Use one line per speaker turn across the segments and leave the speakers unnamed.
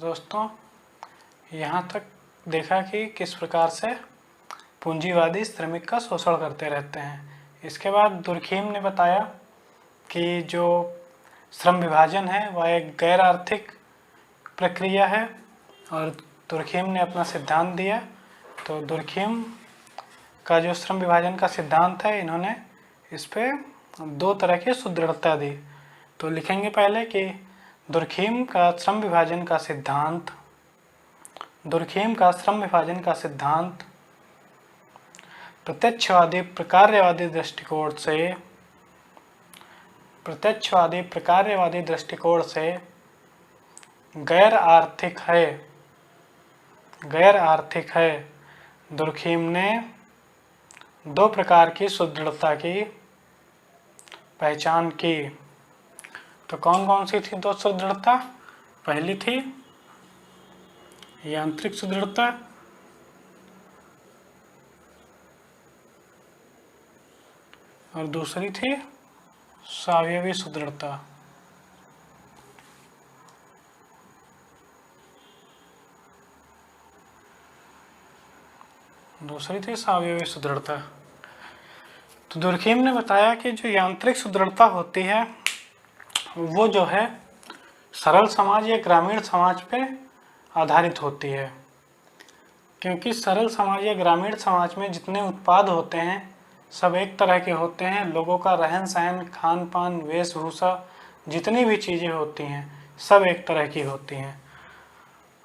दोस्तों, यहाँ तक देखा कि किस प्रकार से पूंजीवादी श्रमिक का शोषण करते रहते हैं। इसके बाद दुर्खीम ने बताया कि जो श्रम विभाजन है वह एक गैर आर्थिक प्रक्रिया है और दुर्खीम ने अपना सिद्धांत दिया। तो दुर्खीम का जो श्रम विभाजन का सिद्धांत है, इन्होंने इस पे दो तरह की सुदृढ़ता दी। तो लिखेंगे पहले कि दुर्खीम का श्रम विभाजन का सिद्धांत, दुर्खीम का श्रम विभाजन का सिद्धांत प्रत्यक्षवादी प्रकार्यवादी दृष्टिकोण से गैर आर्थिक है। दुर्खीम ने दो प्रकार की सुदृढ़ता की पहचान की। तो कौन कौन सी थी दो सुदृढ़ता? पहली थी यांत्रिक सुदृढ़ता और दूसरी थी सावयवी सुदृढ़ता। तो दुर्खीम ने बताया कि जो यांत्रिक सुदृढ़ता होती है वो जो है सरल समाज या ग्रामीण समाज पे आधारित होती है, क्योंकि सरल समाज या ग्रामीण समाज में जितने उत्पाद होते हैं सब एक तरह के होते हैं। लोगों का रहन सहन, खान पान, वेशभूषा, जितनी भी चीज़ें होती हैं सब एक तरह की होती हैं।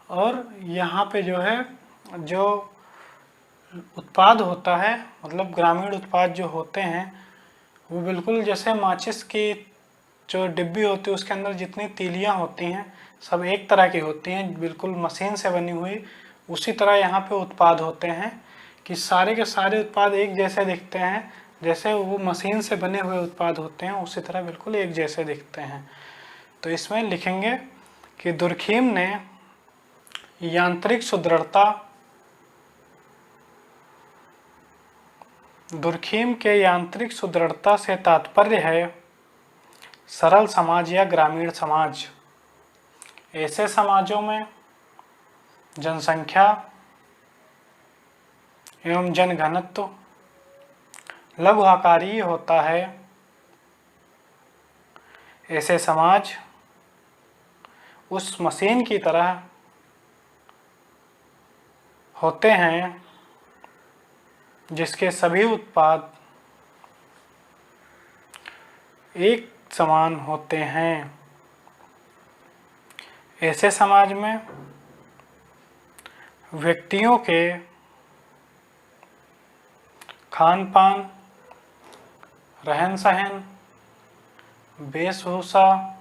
और यहाँ पे जो है जो उत्पाद होता है, मतलब ग्रामीण उत्पाद जो होते हैं वो बिल्कुल जैसे माचिस की जो डिब्बी होती है उसके अंदर जितनी तीलियाँ होती हैं सब एक तरह की होती हैं, बिल्कुल मशीन से बनी हुई। उसी तरह यहाँ पे उत्पाद होते हैं कि सारे के सारे उत्पाद एक जैसे दिखते हैं, जैसे वो मशीन से बने हुए उत्पाद होते हैं उसी तरह बिल्कुल एक जैसे दिखते हैं। तो इसमें लिखेंगे कि दुर्खीम ने यांत्रिक सुदृढ़ता, दुर्खीम के यांत्रिक सुदृढ़ता से तात्पर्य है सरल समाज या ग्रामीण समाज। ऐसे समाजों में जनसंख्या एवं जनघनत्व लघु आकारीय होता है। ऐसे समाज उस मशीन की तरह होते हैं जिसके सभी उत्पाद एक समान होते हैं। ऐसे समाज में व्यक्तियों के खान पान, रहन सहन, वेशभूषा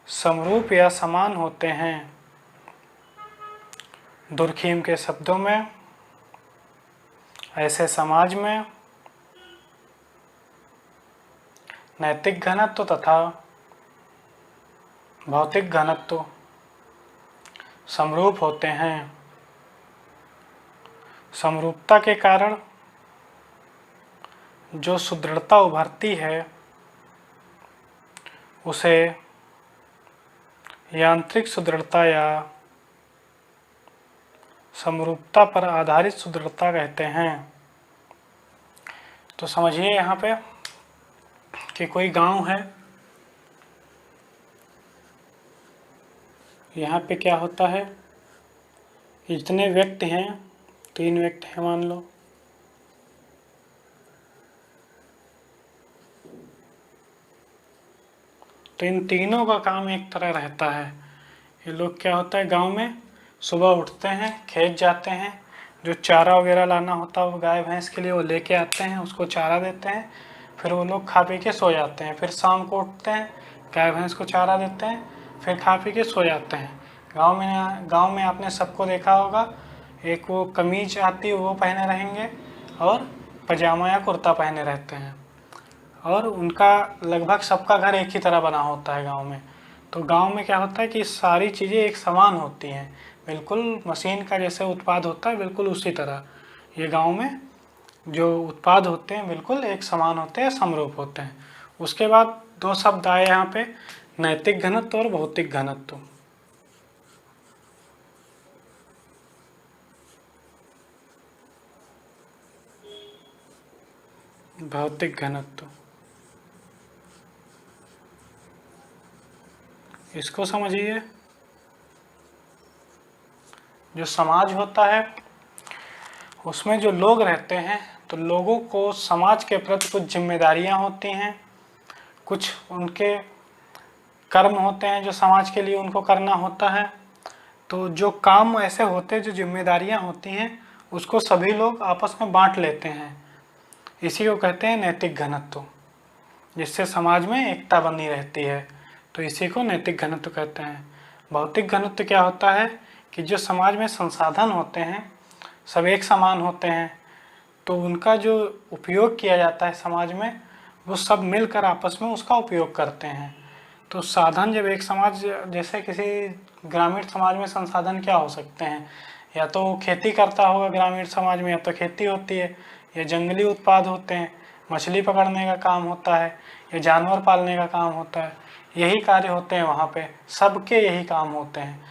समरूप या समान होते हैं। दुर्खीम के शब्दों में ऐसे समाज में नैतिक घनत्व तथा भौतिक घनत्व समरूप होते हैं। समरूपता के कारण जो सुदृढ़ता उभरती है उसे यांत्रिक सुदृढ़ता या समरूपता पर आधारित सुदृढ़ता कहते हैं। तो समझिए यहाँ पे कि कोई गांव है, यहाँ पे क्या होता है कि जितने व्यक्ति हैं, 3 व्यक्ति हैं मान लो, तो इन तीनों का काम एक तरह रहता है। ये लोग क्या होता है गांव में सुबह उठते हैं, खेत जाते हैं, जो चारा वगैरह लाना होता है वो गाय भैंस के लिए वो लेके आते हैं, उसको चारा देते हैं, फिर वो लोग खा पी के सो जाते हैं। फिर शाम को उठते हैं, गाय भैंस को चारा देते हैं, फिर खा पी के सो जाते हैं। गांव में आपने सबको देखा होगा, एक वो कमीज आती है वो पहने रहेंगे और पजामा या कुर्ता पहने रहते हैं, और उनका लगभग सबका घर एक ही तरह बना होता है गांव में। तो गांव में क्या होता है कि सारी चीज़ें एक समान होती हैं, बिल्कुल मशीन का जैसे उत्पाद होता है बिल्कुल उसी तरह ये गांव में जो उत्पाद होते हैं बिल्कुल एक समान होते हैं, समरूप होते हैं। उसके बाद 2 शब्द आए यहाँ पे, नैतिक घनत्व और भौतिक घनत्व। भौतिक घनत्व, इसको समझिए। जो समाज होता है उसमें जो लोग रहते हैं, तो लोगों को समाज के प्रति कुछ जिम्मेदारियां होती हैं, कुछ उनके कर्म होते हैं जो समाज के लिए उनको करना होता है। तो जो काम ऐसे होते हैं, जो जिम्मेदारियां होती हैं, उसको सभी लोग आपस में बांट लेते हैं। इसी को कहते हैं नैतिक घनत्व, जिससे समाज में एकता बनी रहती है। तो इसी को नैतिक घनत्व कहते हैं। भौतिक घनत्व क्या होता है कि जो समाज में संसाधन होते हैं सब एक समान होते हैं, तो उनका जो उपयोग किया जाता है समाज में, वो सब मिलकर आपस में उसका उपयोग करते हैं। तो साधन जब एक समाज, जैसे किसी ग्रामीण समाज में संसाधन क्या हो सकते हैं, या तो खेती करता होगा ग्रामीण समाज में, या तो खेती होती है, या जंगली उत्पाद होते हैं, मछली पकड़ने का काम होता है, या जानवर पालने का काम होता है, यही कार्य होते हैं वहाँ पे, सबके यही काम होते हैं।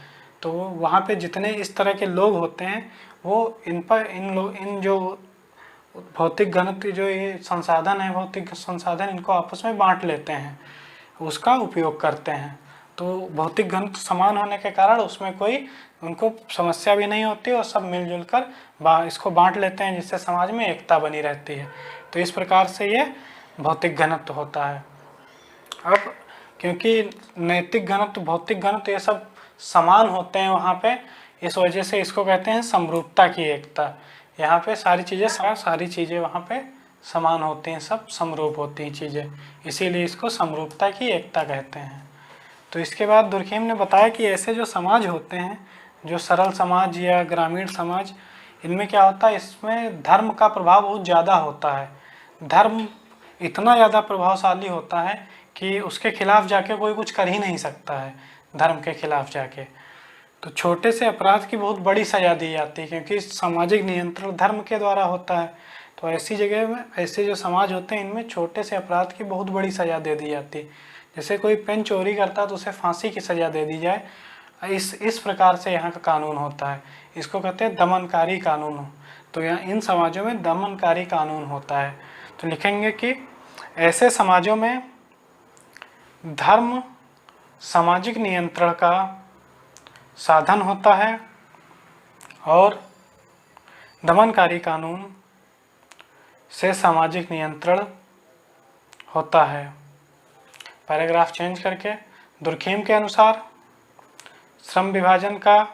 तो वहाँ पे जितने इस तरह के लोग होते हैं वो इन जो भौतिक घनत्व, जो ये संसाधन है, भौतिक संसाधन, इनको आपस में बांट लेते हैं, उसका उपयोग करते हैं। तो भौतिक घनत्व समान होने के कारण उसमें कोई उनको समस्या भी नहीं होती और सब मिलजुल कर इसको बांट लेते हैं, जिससे समाज में एकता बनी रहती है। तो इस प्रकार से ये भौतिक घनत्व होता है। अब क्योंकि नैतिक घनत्व, भौतिक घनत्व, ये सब समान होते हैं वहाँ पे, इस वजह से इसको कहते हैं समरूपता की एकता। यहाँ पे सारी चीज़ें वहाँ पे समान होती हैं, सब समरूप होती हैं चीज़ें, इसीलिए इसको समरूपता की एकता कहते हैं। तो इसके बाद दुर्कहेम ने बताया कि ऐसे जो समाज होते हैं, जो सरल समाज या ग्रामीण समाज, इनमें क्या होता है, इसमें धर्म का प्रभाव बहुत ज़्यादा होता है। धर्म इतना ज़्यादा प्रभावशाली होता है कि उसके खिलाफ जाके कोई कुछ कर ही नहीं सकता है, धर्म के खिलाफ जाके। तो छोटे से अपराध की बहुत बड़ी सज़ा दी जाती है, क्योंकि सामाजिक नियंत्रण धर्म के द्वारा होता है। तो ऐसी जगह में ऐसे जो समाज होते हैं, इनमें छोटे से अपराध की बहुत बड़ी सज़ा दे दी जाती है। जैसे कोई पेन चोरी करता है तो उसे फांसी की सज़ा दे दी जाए, इस प्रकार से यहाँ का कानून होता है। इसको कहते हैं दमनकारी कानून। तो यहाँ इन समाजों में दमनकारी कानून होता है। तो लिखेंगे कि ऐसे समाजों में धर्म सामाजिक नियंत्रण का साधन होता है और दमनकारी कानून से सामाजिक नियंत्रण होता है। पैराग्राफ चेंज करके, दुर्कहेम के अनुसार श्रम विभाजन का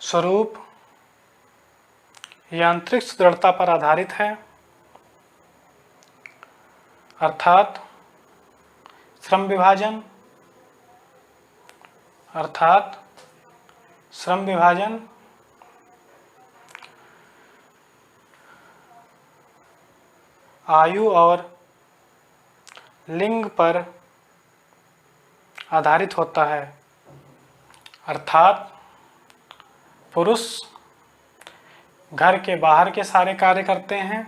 स्वरूप यांत्रिक सुदृढ़ता पर आधारित है, अर्थात श्रम विभाजन आयु और लिंग पर आधारित होता है। अर्थात पुरुष घर के बाहर के सारे कार्य करते हैं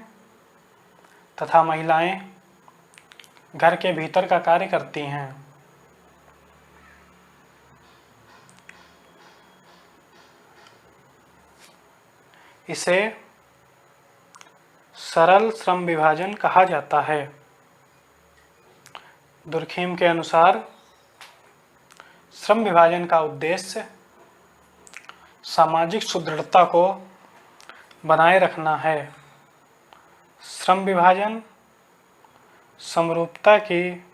तथा महिलाएं घर के भीतर का कार्य करती हैं। इसे सरल श्रम विभाजन कहा जाता है। दुर्कहेम के अनुसार श्रम विभाजन का उद्देश्य सामाजिक सुदृढ़ता को बनाए रखना है। श्रम विभाजन समरूपता की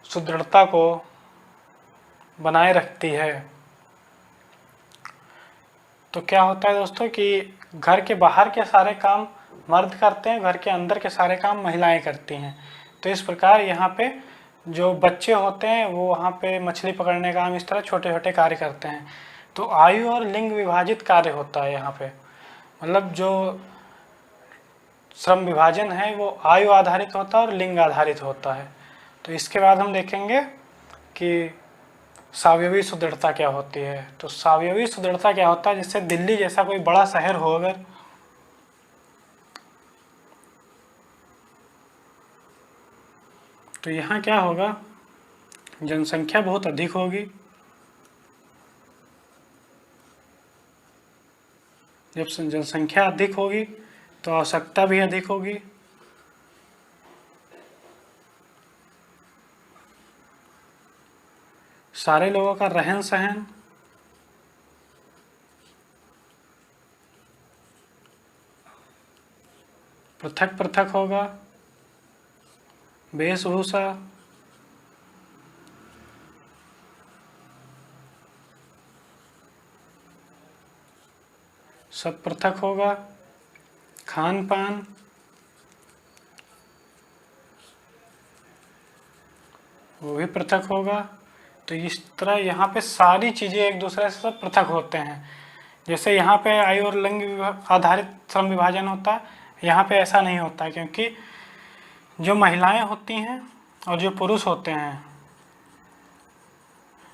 सुदृढ़ता को बनाए रखती है। तो क्या होता है दोस्तों कि घर के बाहर के सारे काम मर्द करते हैं, घर के अंदर के सारे काम महिलाएं करती हैं। तो इस प्रकार यहाँ पे जो बच्चे होते हैं वो वहाँ पे मछली पकड़ने का काम, इस तरह छोटे छोटे कार्य करते हैं। तो आयु और लिंग विभाजित कार्य होता है यहाँ पे, मतलब जो श्रम विभाजन है वो आयु आधारित होता है और लिंग आधारित होता है। तो इसके बाद हम देखेंगे कि सावयवी सुदृढ़ता क्या होती है। तो सावयवी सुदृढ़ता क्या होता है, जैसे दिल्ली जैसा कोई बड़ा शहर हो, अगर तो यहाँ क्या होगा, जनसंख्या बहुत अधिक होगी। जब जनसंख्या अधिक होगी तो आवश्यकता भी अधिक होगी। सारे लोगों का रहन सहन पृथक पृथक होगा। वेशभूषा सब पृथक होगा। खान पान वो भी पृथक होगा। तो इस तरह यहाँ पे सारी चीज़ें एक दूसरे से सब पृथक होते हैं। जैसे यहाँ पे आयु और लिंग आधारित श्रम विभाजन होता है, यहाँ पे ऐसा नहीं होता है, क्योंकि जो महिलाएं होती हैं और जो पुरुष होते हैं,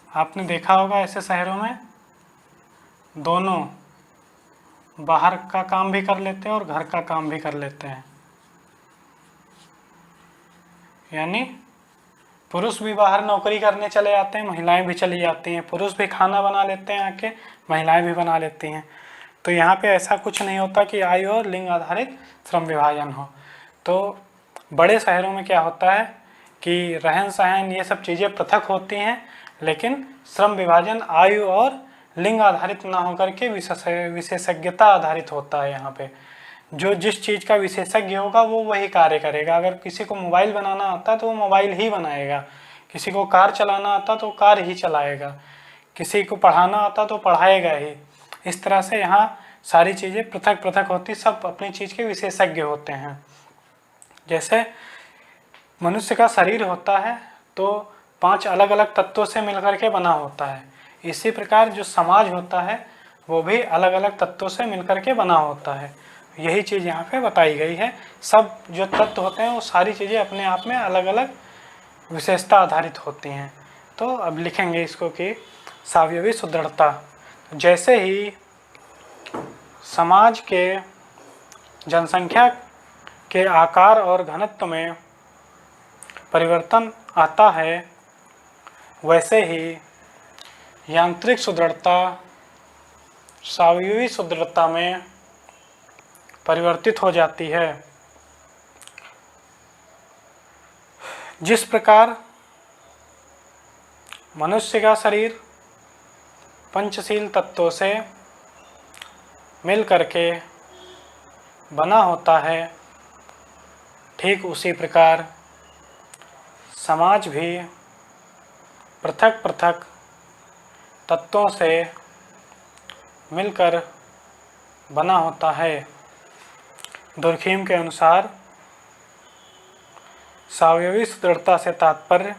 आपने देखा होगा ऐसे शहरों में दोनों बाहर का काम भी कर लेते हैं और घर का काम भी कर लेते हैं। यानी पुरुष भी बाहर नौकरी करने चले जाते हैं, महिलाएं भी चली जाती हैं। पुरुष भी खाना बना लेते हैं आके, महिलाएं भी बना लेती हैं। तो यहाँ पे ऐसा कुछ नहीं होता कि आयु और लिंग आधारित श्रम विभाजन हो। तो बड़े शहरों में क्या होता है कि रहन सहन ये सब चीज़ें पृथक होती हैं, लेकिन श्रम विभाजन आयु और लिंग आधारित ना होकर के विशेषज्ञता आधारित होता है। यहाँ पे जो जिस चीज़ का विशेषज्ञ होगा वो वही कार्य करेगा। अगर किसी को मोबाइल बनाना आता है तो वो मोबाइल ही बनाएगा, किसी को कार चलाना आता तो कार ही चलाएगा, किसी को पढ़ाना आता तो पढ़ाएगा ही। इस तरह से यहाँ सारी चीज़ें पृथक पृथक होती, सब अपनी चीज़ के विशेषज्ञ होते हैं। जैसे मनुष्य का शरीर होता है तो 5 अलग अलग तत्वों से मिलकर के बना होता है। इसी प्रकार जो समाज होता है वो भी अलग अलग तत्वों से मिलकर के बना होता है। यही चीज़ यहाँ पे बताई गई है। सब जो तत्व होते हैं वो सारी चीज़ें अपने आप में अलग अलग विशेषता आधारित होती हैं। तो अब लिखेंगे इसको कि सावयवी सुदृढ़ता। जैसे ही समाज के जनसंख्या के आकार और घनत्व में परिवर्तन आता है, वैसे ही यांत्रिक सुदृढ़ता सावयवी सुदृढ़ता में परिवर्तित हो जाती है। जिस प्रकार मनुष्य का शरीर पंचशील तत्वों से मिल करके बना होता है, ठीक उसी प्रकार समाज भी पृथक पृथक तत्वों से मिलकर बना होता है। दुर्खीम के अनुसार सावयवी सुदृढ़ता से तात्पर्य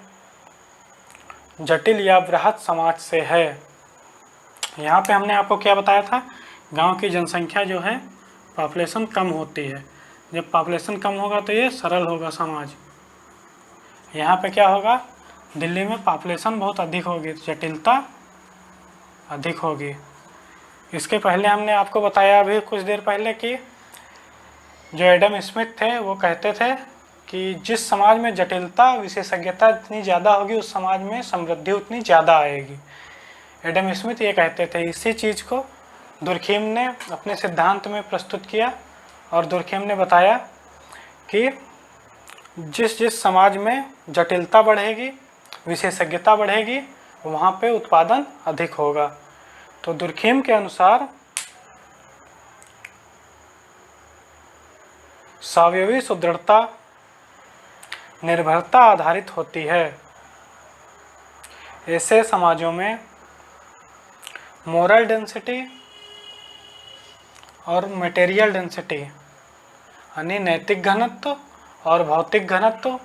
जटिल या बृहत समाज से है। यहाँ पे हमने आपको क्या बताया था, गांव की जनसंख्या जो है पॉपुलेशन कम होती है। जब पॉपुलेशन कम होगा तो ये सरल होगा समाज। यहाँ पे क्या होगा, दिल्ली में पॉपुलेशन बहुत अधिक होगी, जटिलता अधिक होगी। इसके पहले हमने आपको बताया अभी कुछ देर पहले कि जो एडम स्मिथ थे वो कहते थे कि जिस समाज में जटिलता विशेषज्ञता इतनी ज़्यादा होगी उस समाज में समृद्धि उतनी ज़्यादा आएगी। एडम स्मिथ ये कहते थे। इसी चीज़ को दुर्खीम ने अपने सिद्धांत में प्रस्तुत किया और दुर्खीम ने बताया कि जिस जिस समाज में जटिलता बढ़ेगी, विशेषज्ञता बढ़ेगी, वहाँ पे उत्पादन अधिक होगा। तो दुर्खीम के अनुसार सावयवी सुदृढ़ता निर्भरता आधारित होती है। ऐसे समाजों में मोरल डेंसिटी और मटेरियल डेंसिटी यानी नैतिक घनत्व और भौतिक घनत्व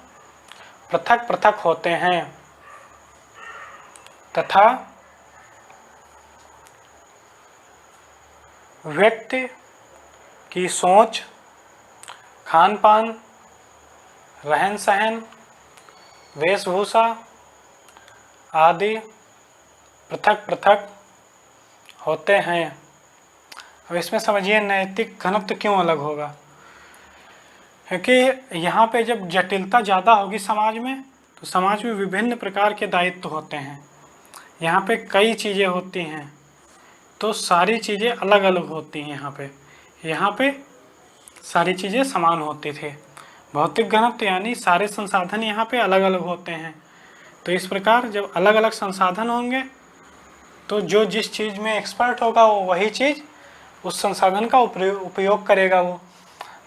पृथक पृथक होते हैं तथा व्यक्ति की सोच, खान पान, रहन सहन, वेशभूषा आदि पृथक पृथक होते हैं। अब इसमें समझिए नैतिक घनत्व क्यों अलग होगा, क्योंकि यहाँ पे जब जटिलता ज़्यादा होगी समाज में तो समाज में विभिन्न प्रकार के दायित्व होते हैं। यहाँ पे कई चीज़ें होती हैं, तो सारी चीज़ें अलग अलग होती हैं। यहाँ पे सारी चीज़ें समान होती थी। भौतिक घनत्व यानी सारे संसाधन यहाँ पे अलग अलग होते हैं। तो इस प्रकार जब अलग अलग संसाधन होंगे तो जो जिस चीज़ में एक्सपर्ट होगा वो वही चीज़ उस संसाधन का उपयोग करेगा। वो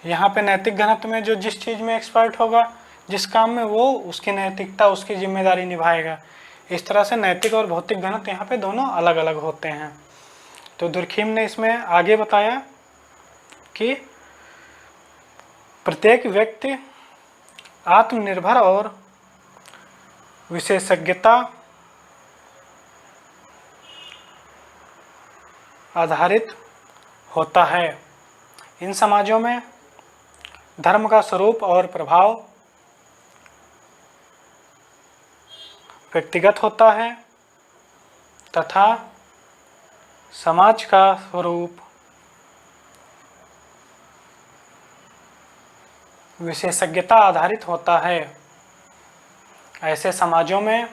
यहाँ पे नैतिक घनत्व में जो जिस चीज़ में एक्सपर्ट होगा, जिस काम में, वो उसकी नैतिकता, उसकी जिम्मेदारी निभाएगा। इस तरह से नैतिक और भौतिक घनत्व यहाँ पे दोनों अलग अलग होते हैं। तो दुर्खीम ने इसमें आगे बताया कि प्रत्येक व्यक्ति आत्मनिर्भर और विशेषज्ञता आधारित होता है। इन समाजों में धर्म का स्वरूप और प्रभाव व्यक्तिगत होता है तथा समाज का स्वरूप विशेषज्ञता आधारित होता है। ऐसे समाजों में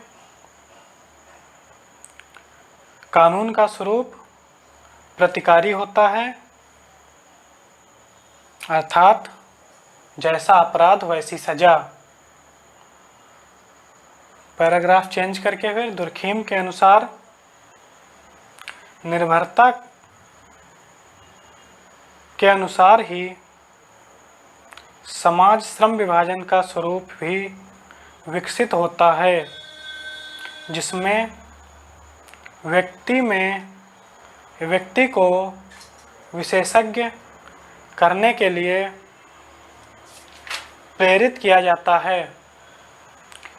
कानून का स्वरूप प्रतिकारी होता है, अर्थात जैसा अपराध वैसी सजा। पैराग्राफ चेंज करके फिर दुर्खीम के अनुसार निर्भरता के अनुसार ही समाज श्रम विभाजन का स्वरूप भी विकसित होता है, जिसमें व्यक्ति को विशेषज्ञ करने के लिए प्रेरित किया जाता है।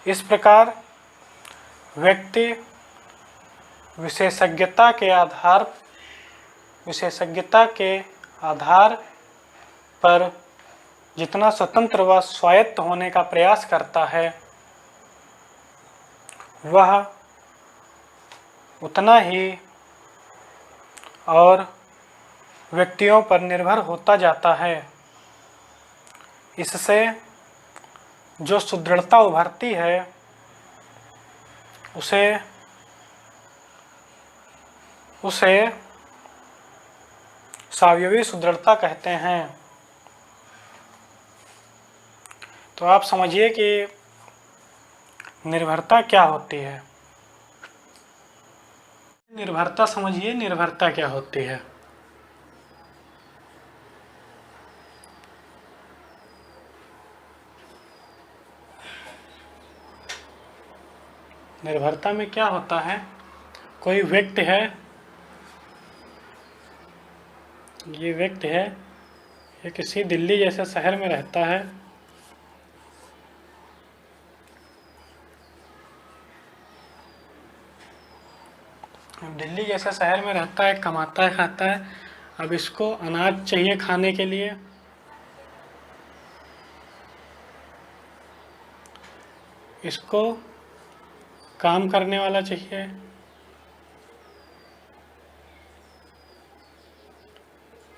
इस प्रकार व्यक्ति विशेषज्ञता के आधार पर जितना स्वतंत्र व स्वायत्त होने का प्रयास करता है, वह उतना ही और व्यक्तियों पर निर्भर होता जाता है। इससे जो सुदृढ़ता उभरती है उसे सावयवी सुदृढ़ता कहते हैं। तो आप समझिए कि निर्भरता क्या होती है। निर्भरता समझिए, निर्भरता क्या होती है। निर्भरता में क्या होता है, कोई व्यक्ति है, ये किसी दिल्ली जैसे शहर में रहता है। दिल्ली जैसे शहर में रहता है, कमाता है, खाता है। अब इसको अनाज चाहिए खाने के लिए, इसको काम करने वाला चाहिए,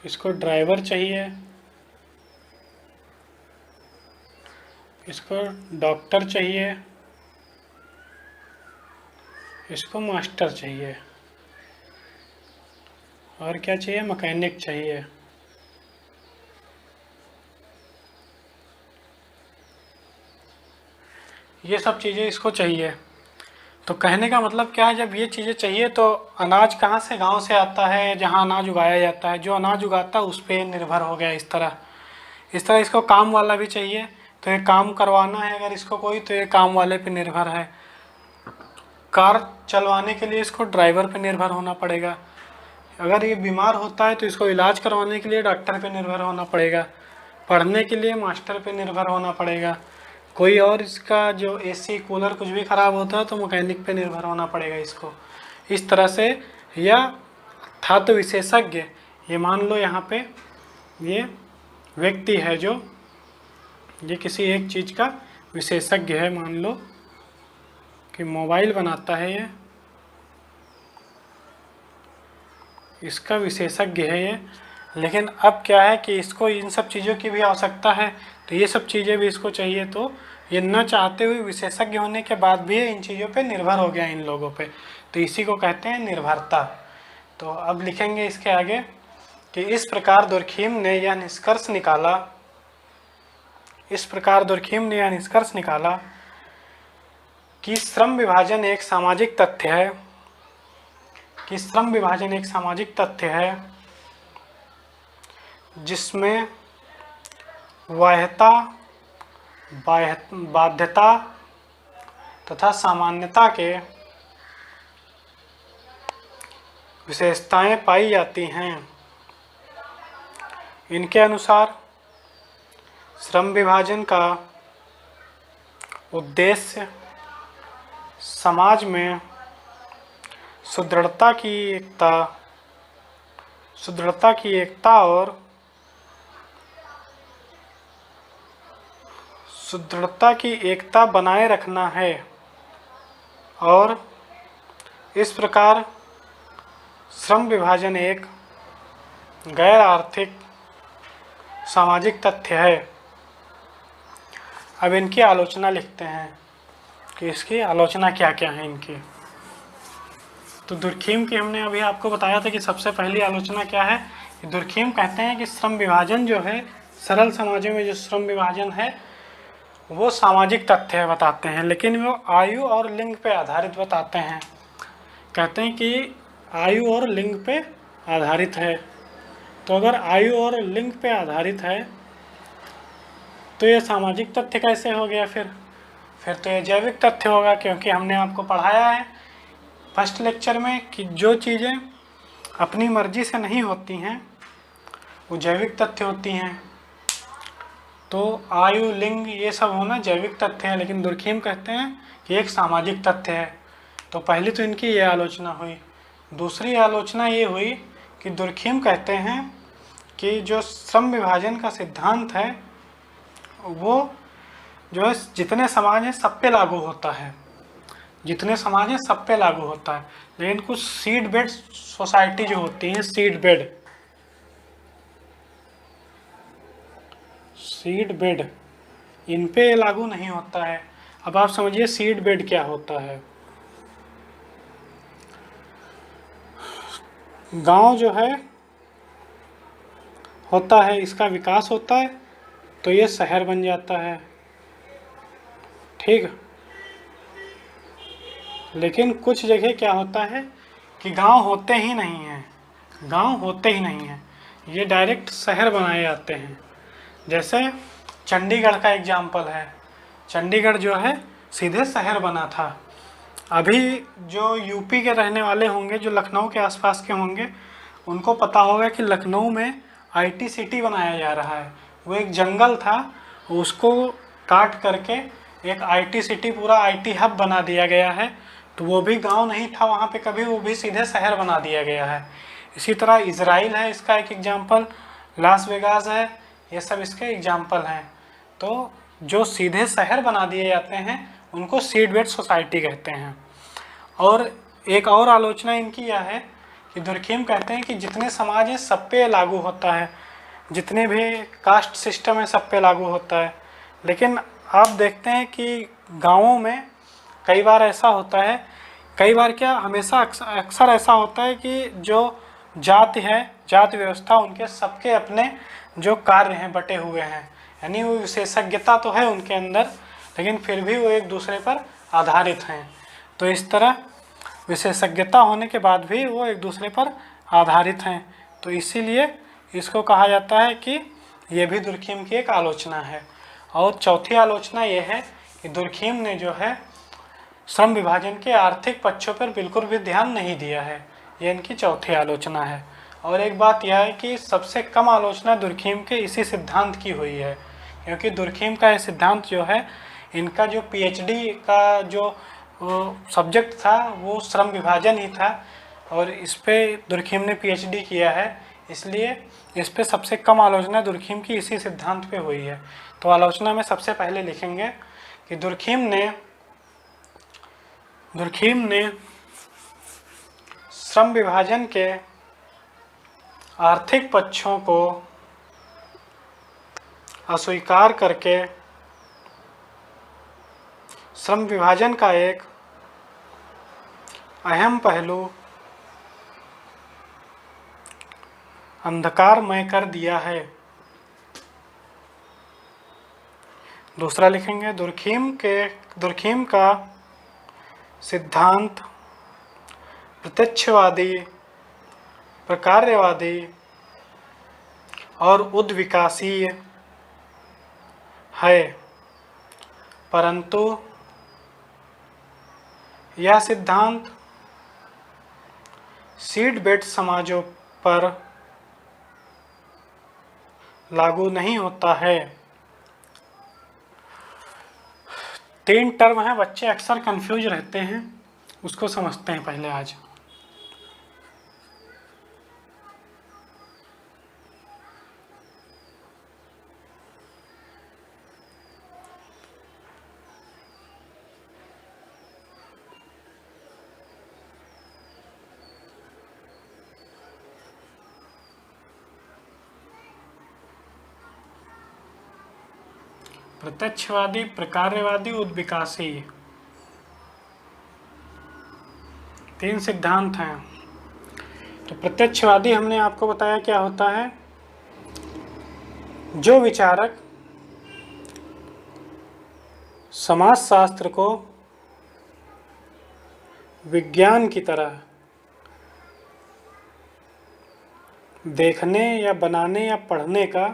इसको ड्राइवर चाहिए, इसको डॉक्टर चाहिए, इसको मास्टर चाहिए, और क्या चाहिए, मैकेनिक चाहिए। ये सब चीज़ें इसको चाहिए। तो कहने का मतलब क्या है, जब ये चीज़ें चाहिए तो अनाज कहाँ से, गांव से आता है, जहाँ अनाज उगाया जाता है। जो अनाज उगाता है उस पर निर्भर हो गया। इस तरह इसको काम वाला भी चाहिए, तो ये काम करवाना है अगर इसको कोई, तो ये काम वाले पे निर्भर है। कार चलवाने के लिए इसको ड्राइवर पे निर्भर होना पड़ेगा। अगर ये बीमार होता है तो इसको इलाज करवाने के लिए डॉक्टर पे निर्भर होना पड़ेगा। पढ़ने के लिए मास्टर पे निर्भर होना पड़ेगा। कोई और इसका जो एसी कूलर कुछ भी ख़राब होता है तो मैकेनिक पे निर्भर होना पड़ेगा इसको। इस तरह से या था तो विशेषज्ञ, ये मान लो यहाँ पे ये व्यक्ति है जो ये किसी एक चीज़ का विशेषज्ञ है। मान लो कि मोबाइल बनाता है ये, इसका विशेषज्ञ है ये। लेकिन अब क्या है कि इसको इन सब चीज़ों की भी आवश्यकता है, तो ये सब चीज़ें भी इसको चाहिए, तो ये न चाहते हुए विशेषज्ञ होने के बाद भी इन चीज़ों पे निर्भर हो गया इन लोगों पे, तो इसी को कहते हैं निर्भरता। तो अब लिखेंगे इसके आगे कि इस प्रकार दुर्खिम ने यह निष्कर्ष निकाला कि श्रम विभाजन एक सामाजिक तथ्य है, जिसमें बाध्यता तथा सामान्यता के विशेषताएं पाई जाती हैं। इनके अनुसार श्रम विभाजन का उद्देश्य समाज में सुदृढ़ता की एकता बनाए रखना है, और इस प्रकार श्रम विभाजन एक गैर आर्थिक सामाजिक तथ्य है। अब इनकी आलोचना लिखते हैं कि इसकी आलोचना क्या क्या है इनकी। तो दुर्खिम की हमने अभी आपको बताया था कि सबसे पहली आलोचना क्या है। दुर्खिम कहते हैं कि श्रम विभाजन जो है, सरल समाजों में जो श्रम विभाजन है वो सामाजिक तथ्य है बताते हैं, लेकिन वो आयु और लिंग पे आधारित बताते हैं। कहते हैं कि आयु और लिंग पे आधारित है। तो अगर आयु और लिंग पे आधारित है तो ये सामाजिक तथ्य कैसे हो गया? फिर तो ये जैविक तथ्य होगा, क्योंकि हमने आपको पढ़ाया है फर्स्ट लेक्चर में कि जो चीज़ें अपनी मर्जी से नहीं होती हैं वो जैविक तथ्य होती हैं। तो आयु, लिंग ये सब होना जैविक तथ्य है, लेकिन दुर्खिम कहते हैं कि एक सामाजिक तथ्य है। तो पहली तो इनकी ये आलोचना हुई। दूसरी आलोचना ये हुई कि दुर्खिम कहते हैं कि जो श्रम विभाजन का सिद्धांत है वो जो है जितने समाज हैं सब पे लागू होता है, लेकिन कुछ सीड बेड सोसाइटी जो होती हैं, सीड बेड इन पे लागू नहीं होता है। अब आप समझिए सीड बेड क्या होता है। गांव जो है होता है, इसका विकास होता है तो ये शहर बन जाता है, ठीक। लेकिन कुछ जगह क्या होता है कि गांव होते ही नहीं हैं, ये डायरेक्ट शहर बनाए जाते हैं। जैसे चंडीगढ़ का एग्जाम्पल है, चंडीगढ़ जो है सीधे शहर बना था। अभी जो यूपी के रहने वाले होंगे, जो लखनऊ के आसपास के होंगे, उनको पता होगा कि लखनऊ में आईटी सिटी बनाया जा रहा है। वो एक जंगल था, उसको काट करके एक आईटी सिटी, पूरा आईटी हब बना दिया गया है। तो वो भी गांव नहीं था वहाँ पे कभी, वो भी सीधे शहर बना दिया गया है। इसी तरह इजराइल है इसका एक एग्जाम्पल, लास वेगास है, ये सब इसके एग्जाम्पल हैं। तो जो सीधे शहर बना दिए जाते हैं उनको सीड बेड सोसाइटी कहते हैं। और एक और आलोचना इनकी यह है कि दुर्खिम कहते हैं कि जितने समाज हैं सब पे लागू होता है, जितने भी कास्ट सिस्टम है सब पे लागू होता है। लेकिन आप देखते हैं कि गाँवों में कई बार ऐसा होता है, कई बार क्या हमेशा अक्सर ऐसा होता है कि जो जाति है, जाति व्यवस्था, उनके सबके अपने जो कार्य हैं बटे हुए हैं, यानी वो विशेषज्ञता तो है उनके अंदर, लेकिन फिर भी वो एक दूसरे पर आधारित हैं। तो इस तरह विशेषज्ञता होने के बाद भी वो एक दूसरे पर आधारित हैं। तो इसीलिए इसको कहा जाता है कि ये भी दुर्खिम की एक आलोचना है। और चौथी आलोचना ये है कि दुर्खिम ने जो है श्रम विभाजन के आर्थिक पक्षों पर बिल्कुल भी ध्यान नहीं दिया है, ये इनकी चौथी आलोचना है। और एक बात यह है कि सबसे कम आलोचना दुर्खिम के इसी सिद्धांत की हुई है, क्योंकि दुर्खिम का ये सिद्धांत जो है, इनका जो पीएचडी का जो सब्जेक्ट था वो श्रम विभाजन ही था, और इस पे दुर्खिम ने पीएचडी किया है, इसलिए इस पे सबसे कम आलोचना दुर्खिम की इसी सिद्धांत पे हुई है। तो आलोचना में सबसे पहले लिखेंगे कि दुर्खिम ने श्रम विभाजन के आर्थिक पक्षों को अस्वीकार करके श्रम विभाजन का एक अहम पहलू अंधकारमय कर दिया है। दूसरा लिखेंगे, दुर्खीम का सिद्धांत प्रत्यक्षवादी, प्रकार्यवादी और उद्विकासीय है, परंतु यह सिद्धांत सीड बेड समाजों पर लागू नहीं होता है। 3 टर्म है, बच्चे अक्सर कंफ्यूज रहते हैं, उसको समझते हैं पहले आज। प्रत्यक्षवादी, प्रकार्यवादी, उद्विकासी, 3 सिद्धांत हैं। तो प्रत्यक्षवादी हमने आपको बताया क्या होता है। जो विचारक समाजशास्त्र को विज्ञान की तरह देखने या बनाने या पढ़ने का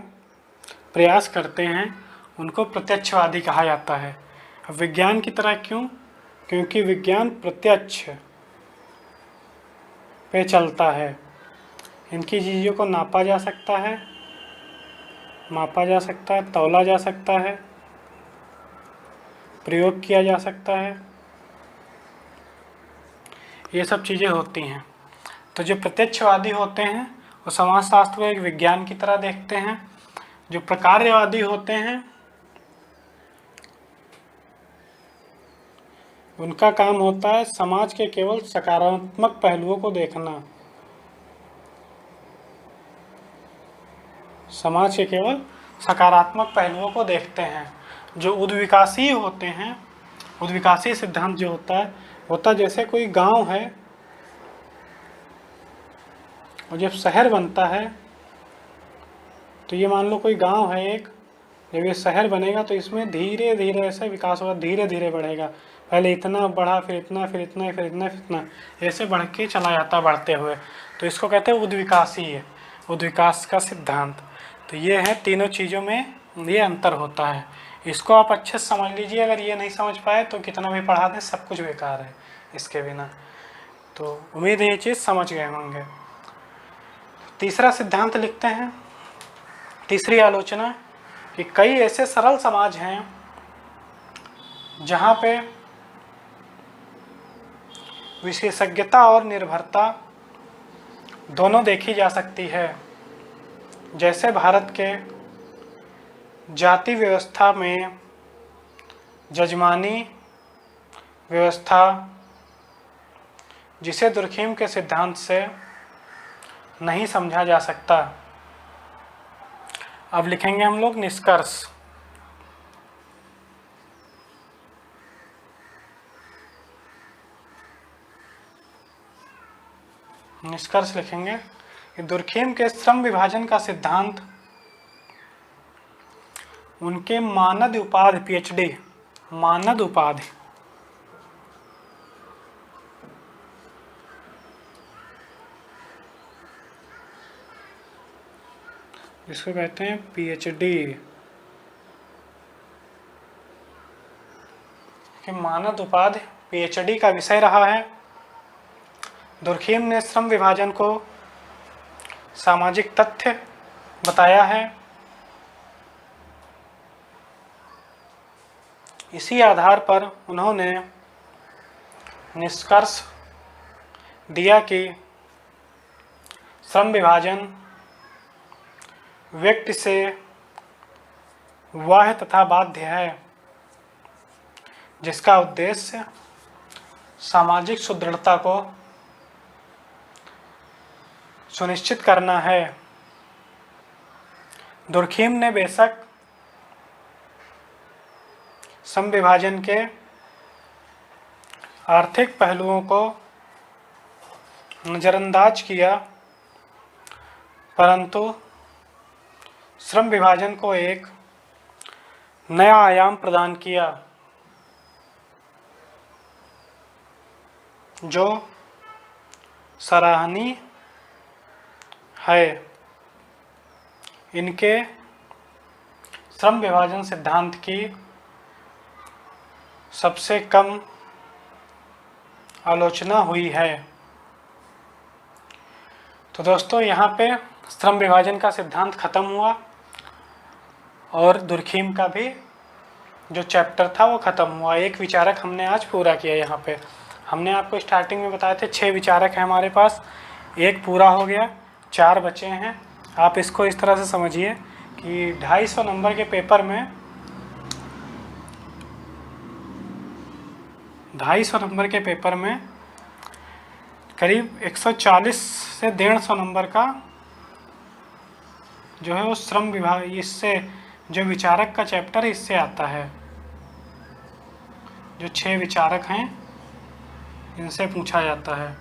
प्रयास करते हैं, उनको प्रत्यक्षवादी कहा जाता है। अब विज्ञान की तरह क्यों? क्योंकि विज्ञान प्रत्यक्ष पे चलता है। इनकी चीज़ों को नापा जा सकता है, मापा जा सकता है, तौला जा सकता है, प्रयोग किया जा सकता है, ये सब चीज़ें होती हैं। तो जो प्रत्यक्षवादी होते हैं वो समाजशास्त्र को एक विज्ञान की तरह देखते हैं। जो प्रकार्यवादी होते हैं उनका काम होता है समाज के केवल सकारात्मक पहलुओं को देखना। समाज के केवल सकारात्मक पहलुओं को देखते हैं। जो उद्विकासी होते हैं, उद्विकासी सिद्धांत जो होता जैसे कोई गांव है और जब शहर बनता है, तो ये मान लो कोई गांव है एक, जब ये शहर बनेगा तो इसमें धीरे धीरे ऐसे विकास होगा, धीरे धीरे बढ़ेगा। पहले इतना बढ़ा, फिर इतना, फिर इतना, फिर इतना, फिर इतना, ऐसे बढ़ के चला जाता बढ़ते हुए। तो इसको कहते हैं उद्विकासी है, उद्विकास का सिद्धांत। तो ये है, तीनों चीज़ों में ये अंतर होता है। इसको आप अच्छे से समझ लीजिए। अगर ये नहीं समझ पाए तो कितना भी पढ़ा दें सब कुछ बेकार है इसके बिना। तो उम्मीद है ये चीज़ समझ गए होंगे। तीसरा सिद्धांत लिखते हैं, तीसरी आलोचना, कि कई ऐसे सरल समाज हैं जहाँ पे विशेषज्ञता और निर्भरता दोनों देखी जा सकती है। जैसे भारत के जाति व्यवस्था में जजमानी व्यवस्था, जिसे दुर्खीम के सिद्धांत से नहीं समझा जा सकता। अब लिखेंगे हम लोग निष्कर्ष। निष्कर्ष लिखेंगे कि दुर्खीम के श्रम विभाजन का सिद्धांत उनके मानद उपाधि PhD, मानद उपाधि जिसको कहते हैं PhD के मानद उपाधि PhD का विषय रहा है। दुर्खीम ने श्रम विभाजन को सामाजिक तथ्य बताया है। इसी आधार पर उन्होंने निष्कर्ष दिया कि श्रम विभाजन व्यक्ति से वाह्य तथा बाध्य है, जिसका उद्देश्य सामाजिक सुदृढ़ता को सुनिश्चित करना है। दुर्खीम ने बेशक श्रम विभाजन के आर्थिक पहलुओं को नज़रअंदाज किया, परंतु श्रम विभाजन को एक नया आयाम प्रदान किया जो सराहनीय है। इनके श्रम विभाजन सिद्धांत की सबसे कम आलोचना हुई है। तो दोस्तों यहाँ पे श्रम विभाजन का सिद्धांत खत्म हुआ और दुर्खीम का भी जो चैप्टर था वो ख़त्म हुआ। एक विचारक हमने आज पूरा किया। यहाँ पे हमने आपको स्टार्टिंग में बताए थे 6 विचारक हैं हमारे पास, एक पूरा हो गया, 4 बचे हैं। आप इसको इस तरह से समझिए कि 250 नंबर के पेपर में 250 नंबर के पेपर में करीब 140 से 150 नंबर का जो है वो श्रम विभाग, इससे जो विचारक का चैप्टर इससे आता है। जो 6 विचारक हैं इनसे पूछा जाता है।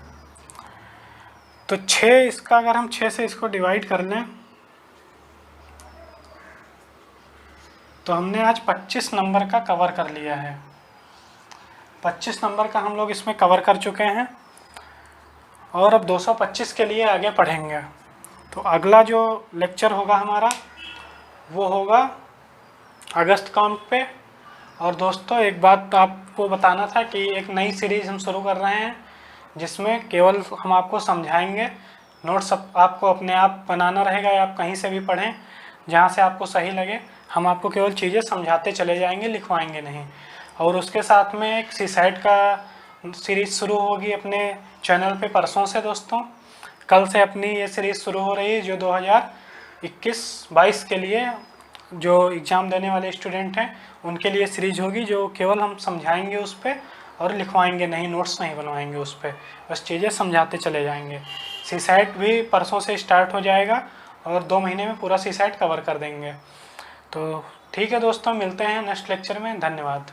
तो 6 इसका अगर हम 6 से इसको डिवाइड कर लें तो हमने आज 25 नंबर का कवर कर लिया है। 25 नंबर का हम लोग इसमें कवर कर चुके हैं और अब 225 के लिए आगे पढ़ेंगे। तो अगला जो लेक्चर होगा हमारा वो होगा अगस्त काउंट पे। और दोस्तों एक बात आपको बताना था कि एक नई सीरीज़ हम शुरू कर रहे हैं जिसमें केवल हम आपको समझाएंगे, नोट्स आपको अपने आप बनाना रहेगा या आप कहीं से भी पढ़ें जहाँ से आपको सही लगे। हम आपको केवल चीज़ें समझाते चले जाएंगे, लिखवाएंगे नहीं। और उसके साथ में एक सीसाइट का सीरीज़ शुरू होगी अपने चैनल पे परसों से। दोस्तों कल से अपनी ये सीरीज़ शुरू हो रही है जो 2021-22 के लिए जो एग्ज़ाम देने वाले स्टूडेंट हैं उनके लिए सीरीज होगी, जो केवल हम समझाएंगे उस पर और लिखवाएंगे नहीं, नोट्स नहीं बनवाएंगे उस पर, बस चीज़ें समझाते चले जाएंगे। सीसाइट भी परसों से स्टार्ट हो जाएगा और 2 महीने में पूरा सीसाइट कवर कर देंगे। तो ठीक है दोस्तों, मिलते हैं नेक्स्ट लेक्चर में। धन्यवाद।